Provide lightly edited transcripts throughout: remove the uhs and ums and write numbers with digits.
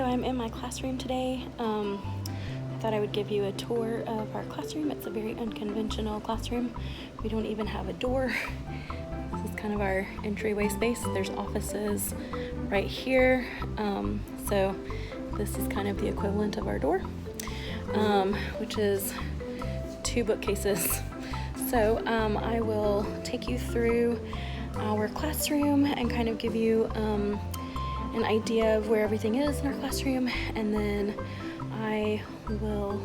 So I'm in my classroom today. I thought I would give you a tour of our classroom. It's a very unconventional classroom. We don't even have a door. This is kind of our entryway space. There's offices right here. So this is kind of the equivalent of our door, which is 2 bookcases. So I will take you through our classroom and kind of give you an idea of where everything is in our classroom, and then I will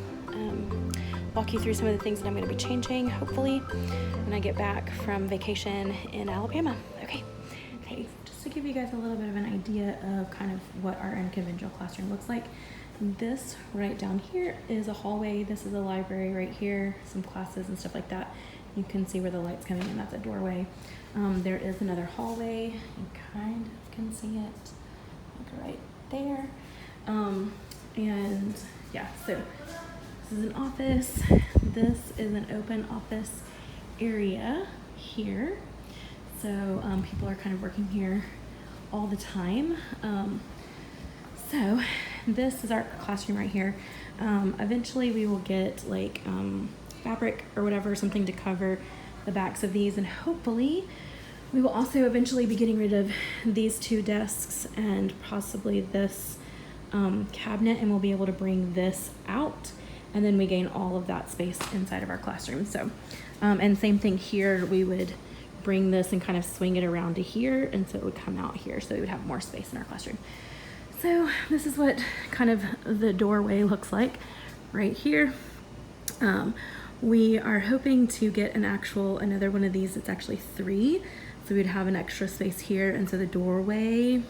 walk you through some of the things that I'm going to be changing, hopefully, when I get back from vacation in Alabama. Okay, just to give you guys a little bit of an idea of kind of what our unconventional classroom looks like. This right down here is a hallway. This is a library right here, some classes and stuff like that. You can see where the light's coming in, that's a doorway. There is another hallway, you kind of can see it like right there. And yeah, so this is an office. This is an open office area here. So people are kind of working here all the time. So this is our classroom right here. Eventually we will get like fabric or whatever, something to cover the backs of these, and hopefully we will also eventually be getting rid of these 2 desks and possibly this cabinet, and we'll be able to bring this out, and then we gain all of that space inside of our classroom. So and same thing here, we would bring this and kind of swing it around to here, and so it would come out here, so we would have more space in our classroom. So this is what kind of the doorway looks like right here. We are hoping to get another one of these. It's actually 3, so we'd have an extra space here, and so the doorway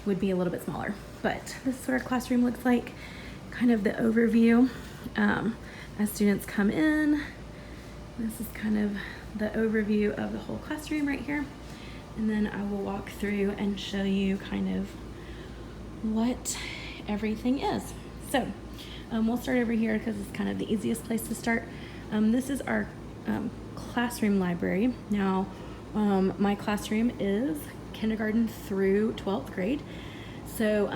would be a little bit smaller. But this is what our classroom looks like, kind of the overview as students come in. This is kind of the overview of the whole classroom right here, and then I will walk through and show you kind of what everything is. So we'll start over here because it's kind of the easiest place to start. This is our classroom library. Now, my classroom is kindergarten through 12th grade. So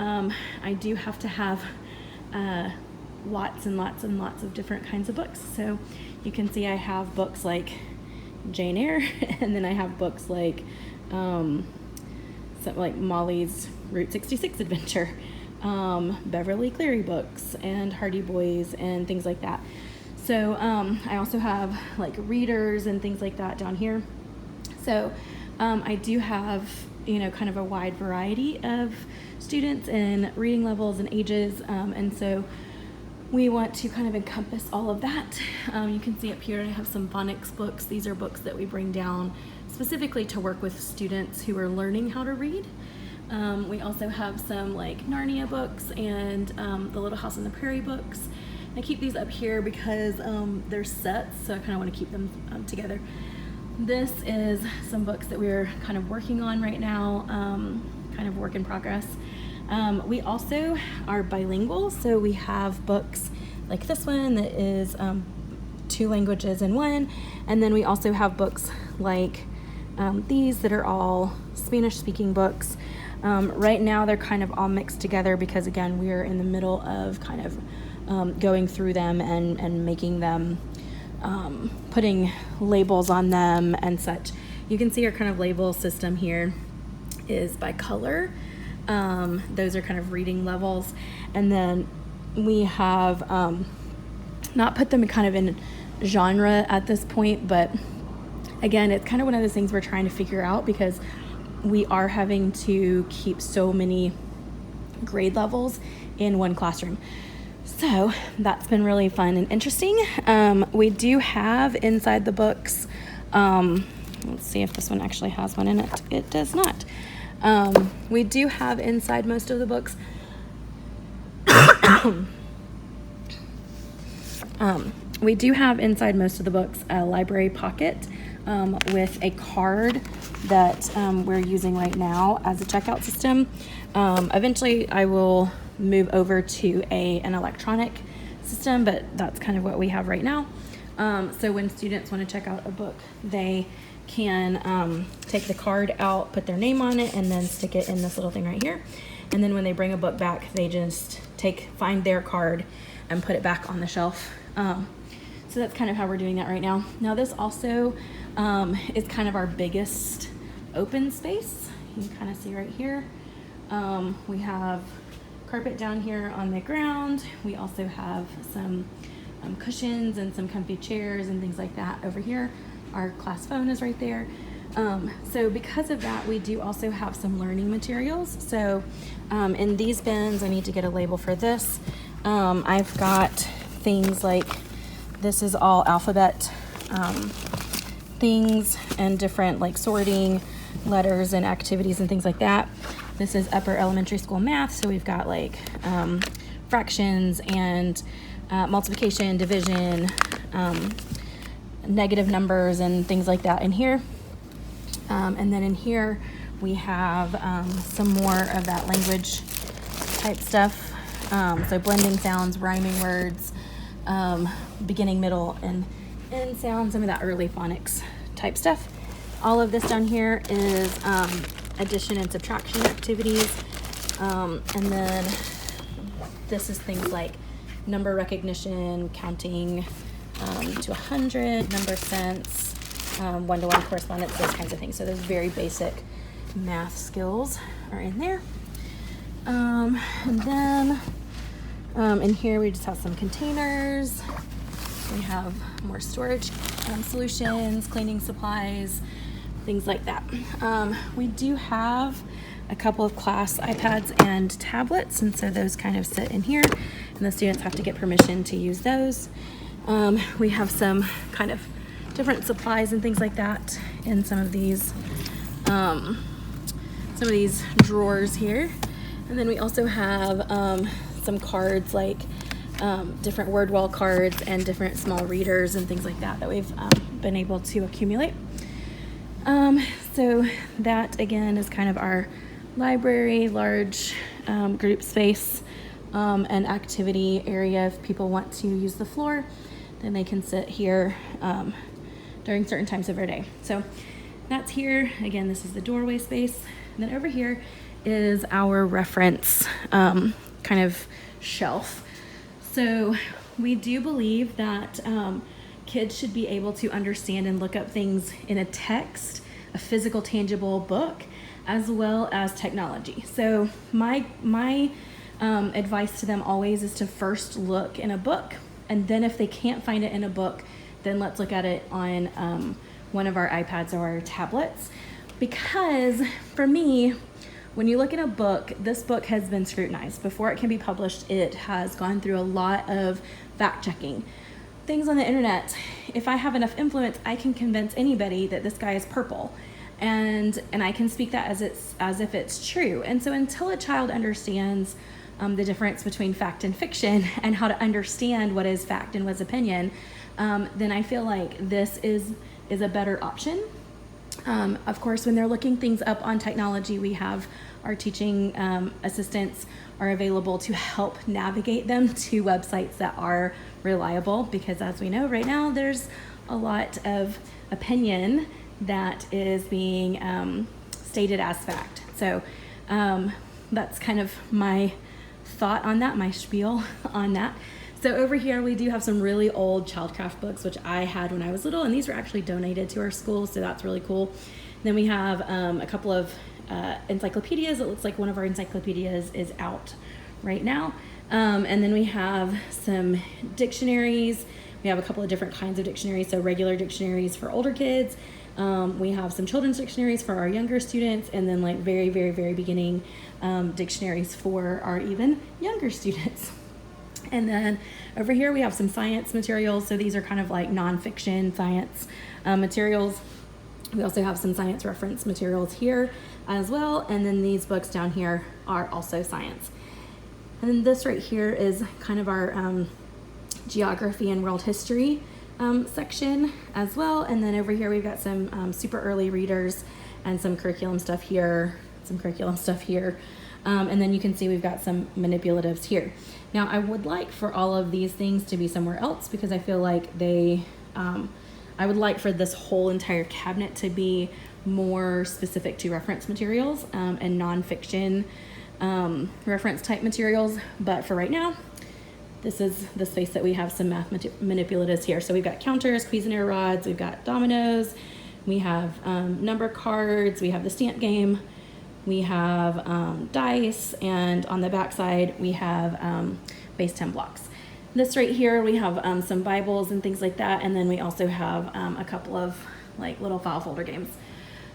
I do have to have lots and lots and lots of different kinds of books. So you can see I have books like Jane Eyre, and then I have books like something like Molly's Route 66 Adventure, Beverly Cleary books, and Hardy Boys, and things like that. So I also have like readers and things like that down here. So I do have, kind of a wide variety of students and reading levels and ages, and so we want to kind of encompass all of that. You can see up here I have some phonics books. These are books that we bring down specifically to work with students who are learning how to read. We also have some like Narnia books and the Little House on the Prairie books. I keep these up here because they're sets, so I kind of want to keep them together. This is some books that we're kind of working on right now, kind of work in progress. We also are bilingual, so we have books like this one that is 2 languages in one, and then we also have books like these that are all Spanish-speaking books. Right now they're kind of all mixed together because, again, we are in the middle of kind of going through them and making them, putting labels on them and such. You can see our kind of label system here is by color. Those are kind of reading levels, and then we have not put them kind of in genre at this point, but again, it's kind of one of those things we're trying to figure out because we are having to keep so many grade levels in one classroom. So that's been really fun and interesting. We do have inside the books, let's see if this one actually has one in it. It does not. We do have inside most of the books we do have inside most of the books a library pocket with a card that we're using right now as a checkout system. Eventually I will move over to an electronic system, but that's kind of what we have right now. So when students want to check out a book, they can take the card out, put their name on it, and then stick it in this little thing right here. And then when they bring a book back, they just find their card and put it back on the shelf. So that's kind of how we're doing that right now. Now this also is kind of our biggest open space. You can kind of see right here. We have carpet down here on the ground. We also have some cushions and some comfy chairs and things like that over here. Our class phone is right there. So because of that, we do also have some learning materials. So in these bins, I need to get a label for this. I've got things like, this is all alphabet things and different like sorting letters and activities and things like that. This is upper elementary school math. So we've got like fractions and multiplication, division, negative numbers and things like that in here. And then in here we have some more of that language type stuff. So blending sounds, rhyming words, beginning, middle, and end sound, some of that early phonics type stuff. All of this down here is addition and subtraction activities. And then this is things like number recognition, counting to 100, number sense, one-to-one correspondence, those kinds of things. So those very basic math skills are in there. And then in here we just have some containers. We have more storage solutions, cleaning supplies, things like that. We do have a couple of class iPads and tablets, and so those kind of sit in here, and the students have to get permission to use those. We have some kind of different supplies and things like that in some of these drawers here. And then we also have some cards, like different word wall cards and different small readers and things like that we've been able to accumulate. So that again is kind of our library, large group space and activity area. If people want to use the floor, then they can sit here during certain times of our day. So that's here. Again, this is the doorway space. And then over here is our reference kind of shelf. So we do believe that kids should be able to understand and look up things in a text, a physical, tangible book, as well as technology. So my advice to them always is to first look in a book, and then if they can't find it in a book, then let's look at it on one of our iPads or our tablets. Because for me, when you look at a book, this book has been scrutinized. Before it can be published, it has gone through a lot of fact checking. Things on the internet, if I have enough influence, I can convince anybody that this guy is purple. And I can speak that as if it's true. And so until a child understands the difference between fact and fiction and how to understand what is fact and what's opinion, then I feel like this is a better option. Of course, when they're looking things up on technology, we have our teaching assistants are available to help navigate them to websites that are reliable, because as we know right now, there's a lot of opinion that is being stated as fact. So that's kind of my thought on that, my spiel on that. So over here, we do have some really old childcraft books, which I had when I was little, and these were actually donated to our school, so that's really cool. Then we have a couple of encyclopedias. It looks like one of our encyclopedias is out right now. And then we have some dictionaries. We have a couple of different kinds of dictionaries, so regular dictionaries for older kids. We have some children's dictionaries for our younger students, and then like very, very, very beginning dictionaries for our even younger students. And then over here we have some science materials. So these are kind of like nonfiction science materials. We also have some science reference materials here as well. And then these books down here are also science. And then this right here is kind of our geography and world history section as well. And then over here we've got some super early readers and some curriculum stuff here, and then you can see we've got some manipulatives here. Now I would like for all of these things to be somewhere else, because I feel like I would like for this whole entire cabinet to be more specific to reference materials and nonfiction reference type materials, but for right now, this is the space that we have some math manipulatives here. So we've got counters, Cuisinart rods, we've got dominoes, we have number cards, we have the stamp game, we have dice, and on the back side we have base 10 blocks. This right here, we have some Bibles and things like that, and then we also have a couple of like little file folder games.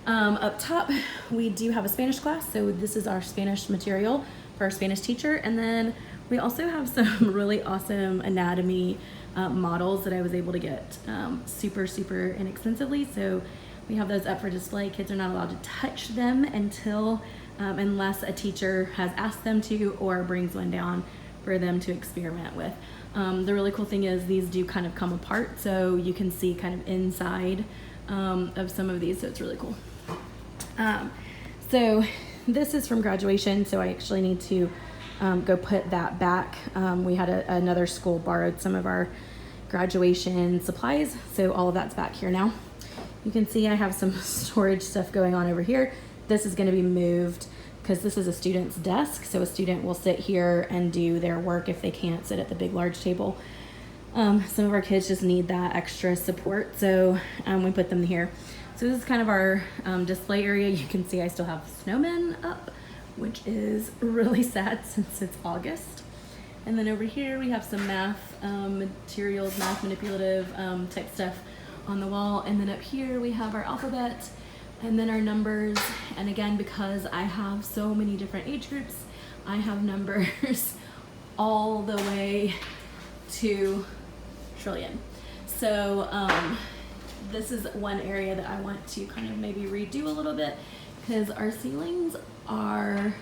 Up top, we do have a Spanish class, so this is our Spanish material for our Spanish teacher, and then we also have some really awesome anatomy models that I was able to get super inexpensively. So we have those up for display. Kids are not allowed to touch them until, unless a teacher has asked them to or brings one down for them to experiment with. The really cool thing is these do kind of come apart, so you can see kind of inside of some of these, so it's really cool. So this is from graduation, so I actually need to go put that back. We had another school borrowed some of our graduation supplies, so all of that's back here now. You can see I have some storage stuff going on over here. This is going to be moved because this is a student's desk, so a student will sit here and do their work if they can't sit at the big large table. Some of our kids just need that extra support, so we put them here. So this is kind of our display area. You can see I still have snowmen up, which is really sad since it's August. And then over here we have some math materials, math manipulative type stuff on the wall. And then up here we have our alphabet and then our numbers. And again, because I have so many different age groups, I have numbers all the way to trillion. So this is one area that I want to kind of maybe redo a little bit because our ceilings are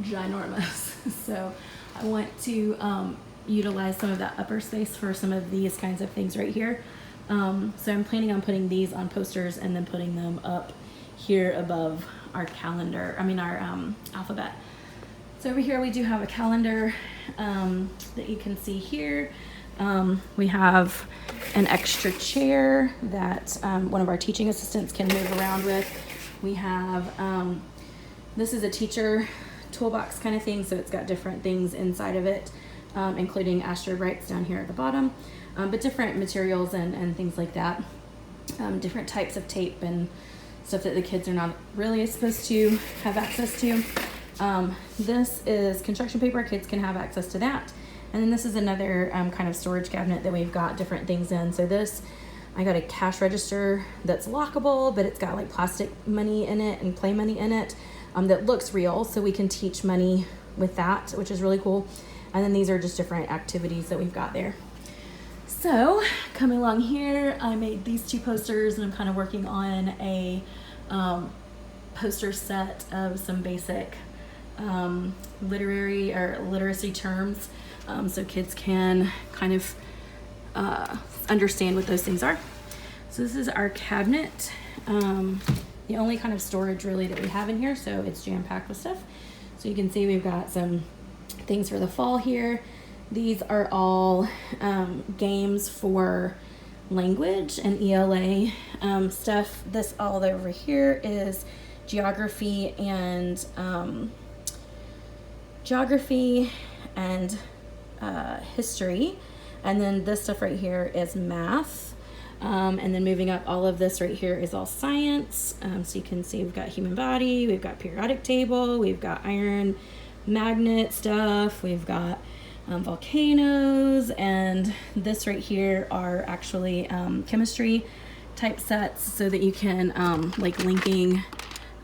ginormous. So I want to utilize some of that upper space for some of these kinds of things right here. So I'm planning on putting these on posters and then putting them up here above our calendar, our alphabet. So over here we do have a calendar that you can see here. We have an extra chair that one of our teaching assistants can move around with. We have, this is a teacher toolbox kind of thing, so it's got different things inside of it, including asteroid rights down here at the bottom, but different materials and things like that. Different types of tape and stuff that the kids are not really supposed to have access to. This is construction paper. Kids can have access to that. And then this is another kind of storage cabinet that we've got different things in. So this, I got a cash register that's lockable, but it's got like plastic money in it and play money in it that looks real. So we can teach money with that, which is really cool. And then these are just different activities that we've got there. So coming along here, I made these two posters and I'm kind of working on a poster set of some basic literary or literacy terms. So kids can kind of understand what those things are. So this is our cabinet. The only kind of storage really that we have in here, so it's jam-packed with stuff. So you can see we've got some things for the fall here. These are all games for language and ELA stuff. This all over here is geography and history, and then this stuff right here is math, and then moving up, all of this right here is all science. So you can see we've got human body, we've got periodic table, we've got iron magnet stuff, we've got volcanoes, and this right here are actually chemistry type sets so that you can like linking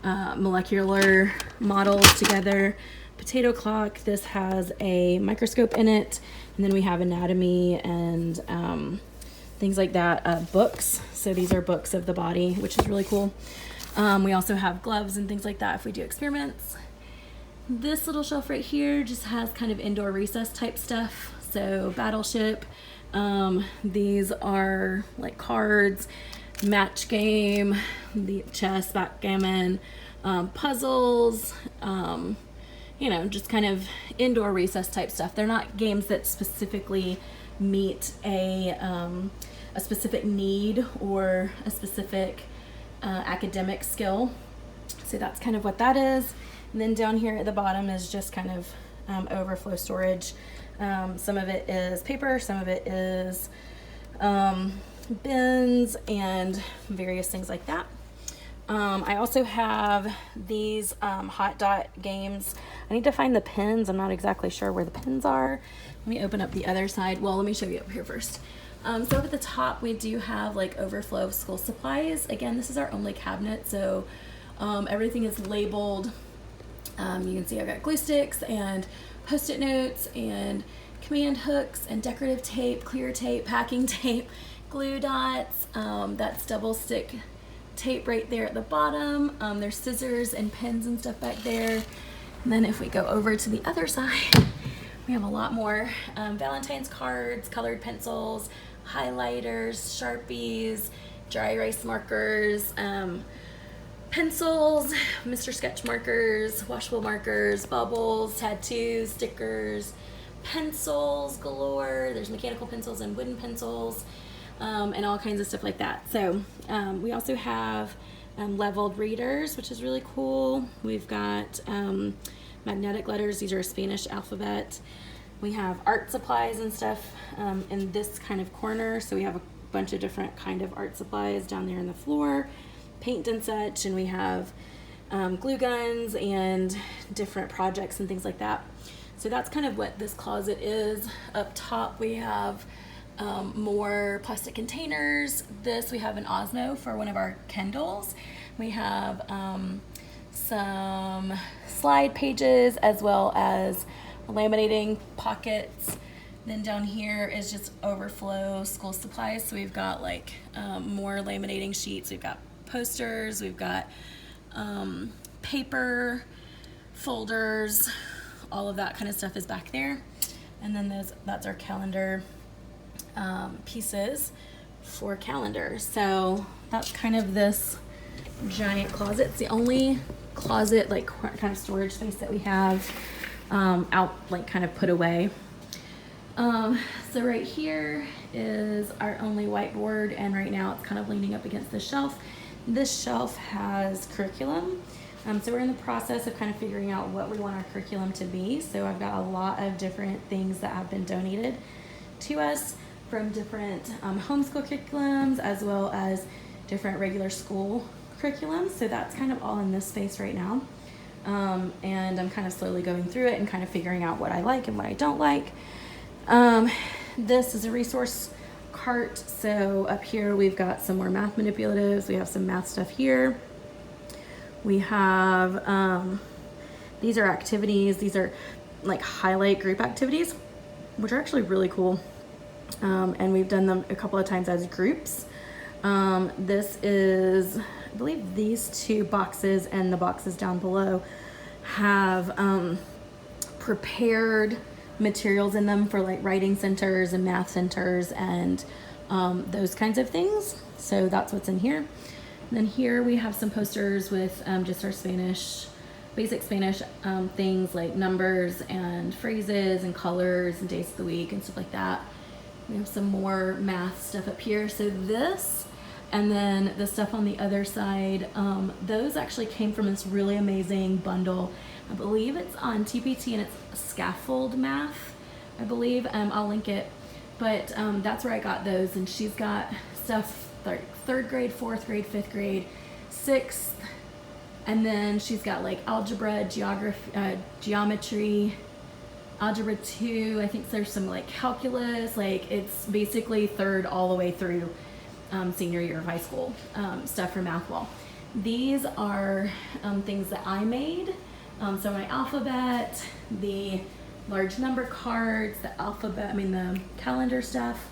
molecular models together. Potato clock, this has a microscope in it, and then we have anatomy and things like that. Books, so these are books of the body, which is really cool. We also have gloves and things like that if we do experiments. This little shelf right here just has kind of indoor recess type stuff, so battleship. These are like cards, match game, the chess, backgammon, puzzles, you know, just kind of indoor recess type stuff. They're not games that specifically meet a specific need or a specific academic skill. So that's kind of what that is. And then down here at the bottom is just kind of overflow storage. Some of it is paper, some of it is bins and various things like that. I also have these hot dot games. I need to find the pins. I'm not exactly sure where the pins are. Let me open up the other side. Well, let me show you up here first. So up at the top, we do have like overflow school supplies. Again, this is our only cabinet, so everything is labeled. You can see I've got glue sticks and Post-it notes and command hooks and decorative tape, clear tape, packing tape, glue dots. That's double stick tape right there at the bottom. There's scissors and pins and stuff back there. And then if we go over to the other side, we have a lot more Valentine's cards, colored pencils, highlighters, Sharpies, dry erase markers, pencils, Mr. Sketch markers, washable markers, bubbles, tattoos, stickers, pencils galore. There's mechanical pencils and wooden pencils, and all kinds of stuff like that. So we also have leveled readers, which is really cool. We've got magnetic letters. These are a Spanish alphabet. We have art supplies and stuff in this kind of corner. So we have a bunch of different kind of art supplies down there in the floor, paint and such, and we have glue guns and different projects and things like that. So that's kind of what this closet is. Up top we have more plastic containers. We have an Osmo for one of our Kindles. We have some slide pages as well as laminating pockets. Then down here is just overflow school supplies. So we've got like more laminating sheets. We've got posters. We've got paper, folders, all of that kind of stuff is back there. And then that's our calendar pieces for calendars. So that's kind of this giant closet. It's the only closet, like kind of storage space that we have out, like kind of put away. So right here is our only whiteboard, and right now it's kind of leaning up against the shelf. This shelf has curriculum. So we're in the process of kind of figuring out what we want our curriculum to be. So I've got a lot of different things that have been donated to us from different homeschool curriculums as well as different regular school curriculums. So that's kind of all in this space right now. And I'm kind of slowly going through it and kind of figuring out what I like and what I don't like. This is a resource cart. So up here we've got some more math manipulatives. We have some math stuff here. We have, these are activities. These are like highlight group activities, which are actually really cool. And we've done them a couple of times as groups. This is, I believe these two boxes and the boxes down below have prepared materials in them for like writing centers and math centers and those kinds of things. So that's what's in here. And then here we have some posters with just our Spanish, basic Spanish things like numbers and phrases and colors and days of the week and stuff like that. We have some more math stuff up here. So this, and then the stuff on the other side, those actually came from this really amazing bundle. I believe it's on TPT and it's scaffold math, I believe. I'll link it. But that's where I got those. And she's got stuff like 3rd grade, 4th grade, 5th grade, 6th. And then she's got like algebra, geometry, algebra 2. I think there's some like calculus. Like it's basically 3rd all the way through senior year of high school stuff for Math Wall. These are things that I made. So my alphabet, the large number cards, the calendar stuff,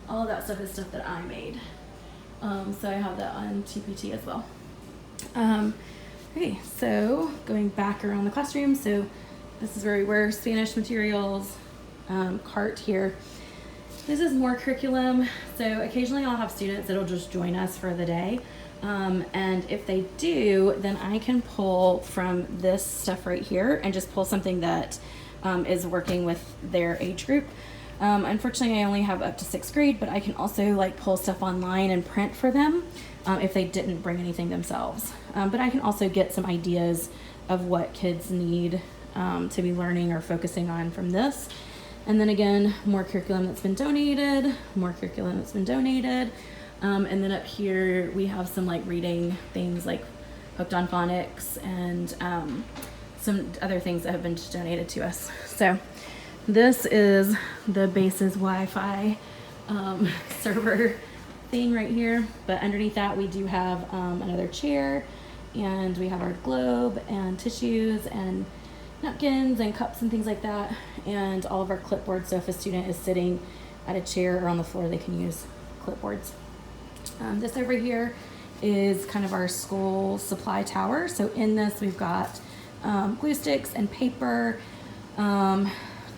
all of that stuff is stuff that I made. So I have that on TPT as well. Okay, so going back around the classroom. So this is where we were, Spanish materials, cart here. This is more curriculum. So occasionally I'll have students that'll just join us for the day. And if they do, then I can pull from this stuff right here and just pull something that is working with their age group. Unfortunately, I only have up to 6th grade, but I can also like pull stuff online and print for them if they didn't bring anything themselves. But I can also get some ideas of what kids need to be learning or focusing on from this. And then again, more curriculum that's been donated, and then up here we have some like reading things like Hooked on Phonics and some other things that have been donated to us. So this is the Bases Wi-Fi server thing right here, but underneath that we do have another chair, and we have our globe and tissues and napkins and cups and things like that, and all of our clipboards. So if a student is sitting at a chair or on the floor, they can use clipboards. This over here is kind of our school supply tower. So in this we've got glue sticks and paper,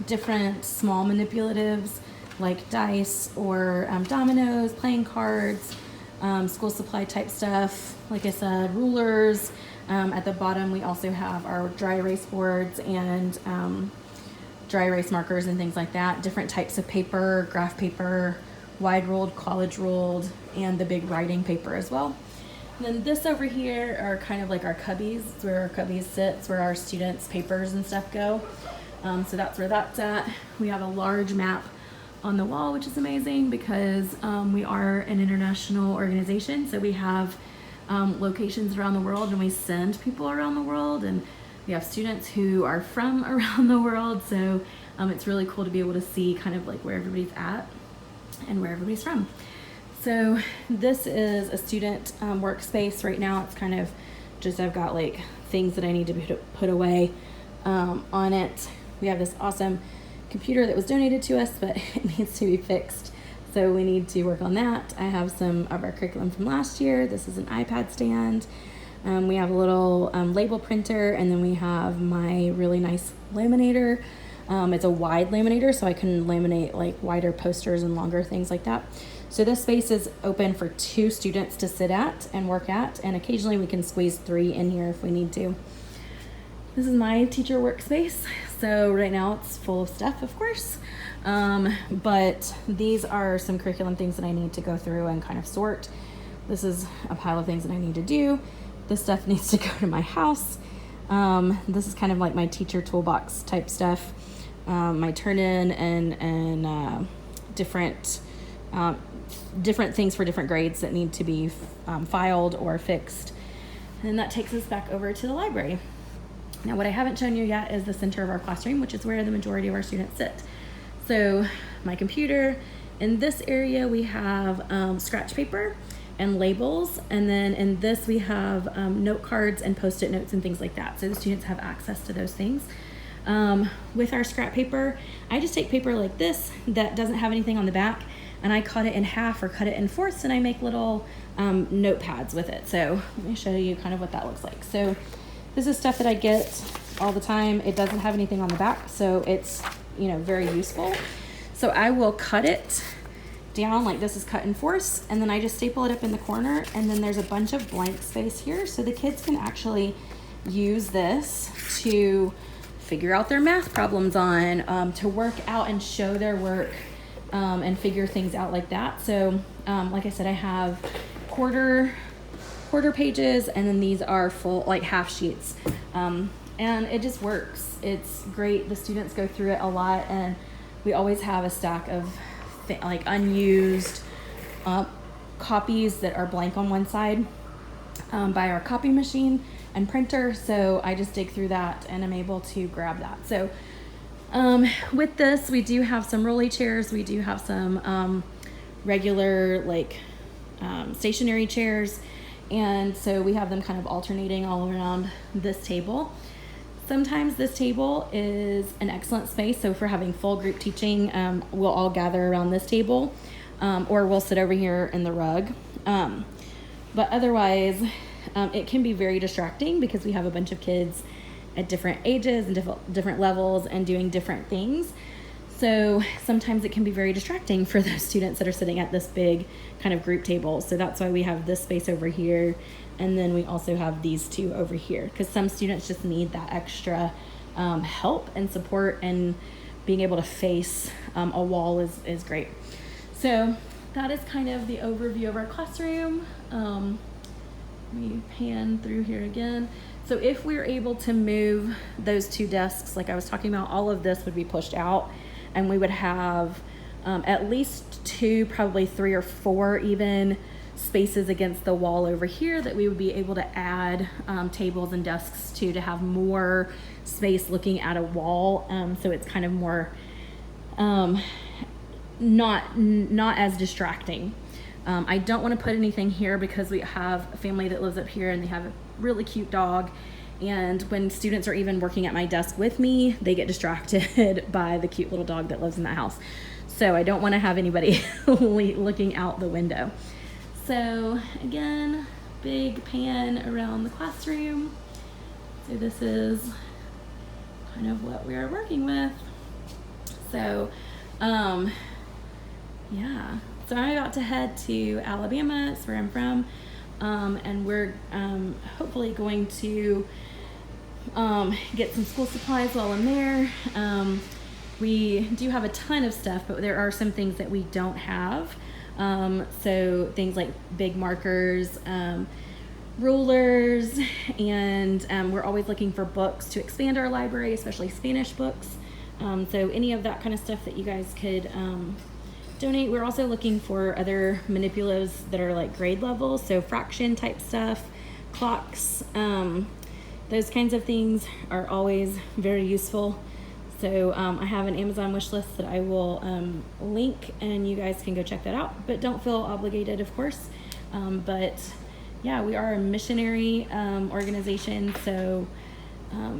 different small manipulatives like dice or dominoes, playing cards, school supply type stuff, like I said, rulers. At the bottom we also have our dry erase boards and dry erase markers and things like that, different types of paper, graph paper, wide rolled, college rolled, and the big writing paper as well. And then this over here are kind of like our cubbies. It's where our cubbies sit. It's where our students' papers and stuff go. So that's where that's at. We have a large map on the wall, which is amazing because we are an international organization. So we have locations around the world, and we send people around the world, and we have students who are from around the world. So it's really cool to be able to see kind of like where everybody's at and where everybody's from. So this is a student workspace. Right now it's kind of just, I've got like things that I need to put away on it. We have this awesome computer that was donated to us, but it needs to be fixed. So we need to work on that. I have some of our curriculum from last year. This is an iPad stand. We have a little label printer, and then we have my really nice laminator. It's a wide laminator, so I can laminate like wider posters and longer things like that. So this space is open for 2 students to sit at and work at, and occasionally we can squeeze 3 in here if we need to. This is my teacher workspace. So right now it's full of stuff, of course, but these are some curriculum things that I need to go through and kind of sort. This is a pile of things that I need to do. This stuff needs to go to my house. This is kind of like my teacher toolbox type stuff. My turn-in and different things for different grades that need to be filed or fixed. And then that takes us back over to the library. Now, what I haven't shown you yet is the center of our classroom, which is where the majority of our students sit. So my computer, in this area we have scratch paper and labels, and then in this we have note cards and post-it notes and things like that. So the students have access to those things. With our scrap paper, I just take paper like this that doesn't have anything on the back, and I cut it in half or cut it in fourths, and I make little notepads with it. So let me show you kind of what that looks like. So this is stuff that I get all the time. It doesn't have anything on the back, so it's, you know, very useful. So I will cut it down like this is cut in fourths, and then I just staple it up in the corner, and then there's a bunch of blank space here, so the kids can actually use this to figure out their math problems on, to work out and show their work, and figure things out like that. So like I said, I have quarter pages, and then these are full, like half sheets, and it just works. It's great. The students go through it a lot, and we always have a stack of like unused copies that are blank on one side by our copy machine and printer. So I just dig through that and I'm able to grab that. So with this, we do have some rolly chairs. We do have some regular like stationary chairs. And so we have them kind of alternating all around this table. Sometimes this table is an excellent space. So if we're having full group teaching, we'll all gather around this table, or we'll sit over here in the rug. But otherwise, it can be very distracting because we have a bunch of kids at different ages and different levels and doing different things. So sometimes it can be very distracting for those students that are sitting at this big kind of group table. So that's why we have this space over here. And then we also have these two over here, because some students just need that extra help and support, and being able to face a wall is great. So that is kind of the overview of our classroom. Let me pan through here again. So if we're able to move those 2 desks, like I was talking about, all of this would be pushed out, and we would have at least 2, probably 3 or 4 even spaces against the wall over here that we would be able to add tables and desks to have more space looking at a wall. So it's kind of more not as distracting. I don't want to put anything here because we have a family that lives up here and they have a really cute dog. And when students are even working at my desk with me, they get distracted by the cute little dog that lives in that house. So I don't want to have anybody looking out the window. So again, big pan around the classroom. So this is kind of what we are working with. So, yeah. So I'm about to head to Alabama, that's where I'm from, and we're hopefully going to get some school supplies while I'm there. We do have a ton of stuff, but there are some things that we don't have. So things like big markers, rulers, and we're always looking for books to expand our library, especially Spanish books. So any of that kind of stuff that you guys could donate. We're also looking for other manipulatives that are like grade level, so fraction type stuff, clocks, those kinds of things are always very useful. So I have an Amazon wish list that I will link, and you guys can go check that out, but don't feel obligated, of course. But yeah, we are a missionary organization, so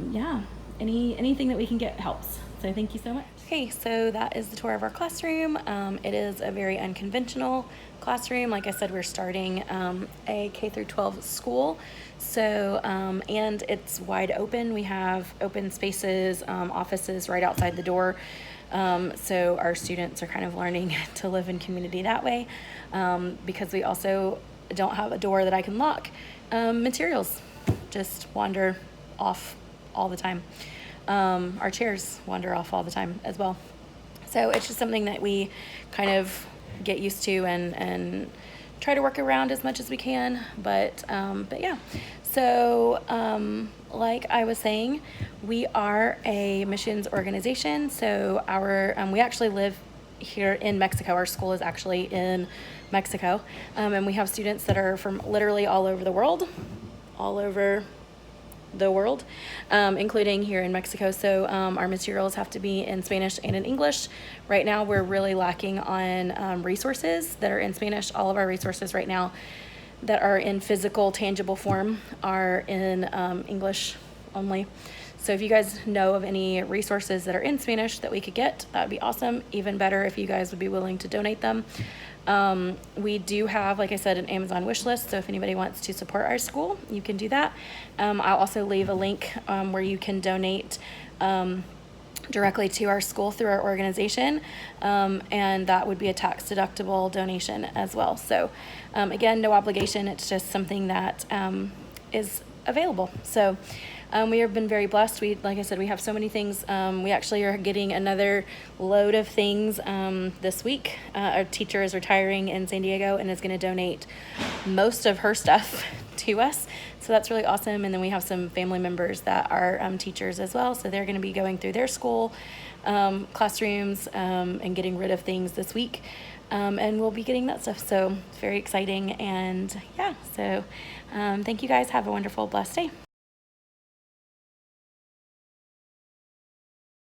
yeah, anything that we can get helps. So thank you so much. Okay, so that is the tour of our classroom. It is a very unconventional classroom. Like I said, we're starting a K-12 school. So, and it's wide open. We have open spaces, offices right outside the door. So our students are kind of learning to live in community that way, because we also don't have a door that I can lock. Materials just wander off all the time. Our chairs wander off all the time as well. So it's just something that we kind of get used to and try to work around as much as we can. But yeah, so like I was saying, we are a missions organization. So we actually live here in Mexico. Our school is actually in Mexico, and we have students that are from literally all over the world, including here in Mexico. So our materials have to be in Spanish and in English. Right now we're really lacking on resources that are in Spanish. All of our resources right now that are in physical, tangible form are in English only. So if you guys know of any resources that are in Spanish that we could get, that would be awesome. Even better if you guys would be willing to donate them. We do have, like I said, an Amazon wish list, so if anybody wants to support our school, you can do that. I'll also leave a link where you can donate directly to our school through our organization, and that would be a tax-deductible donation as well. So again, no obligation, it's just something that is available. So we have been very blessed. Like I said, we have so many things. We actually are getting another load of things this week. Our teacher is retiring in San Diego and is going to donate most of her stuff to us. So that's really awesome. And then we have some family members that are teachers as well. So they're going to be going through their school classrooms and getting rid of things this week. And we'll be getting that stuff. So it's very exciting. And yeah, so thank you guys. Have a wonderful, blessed day.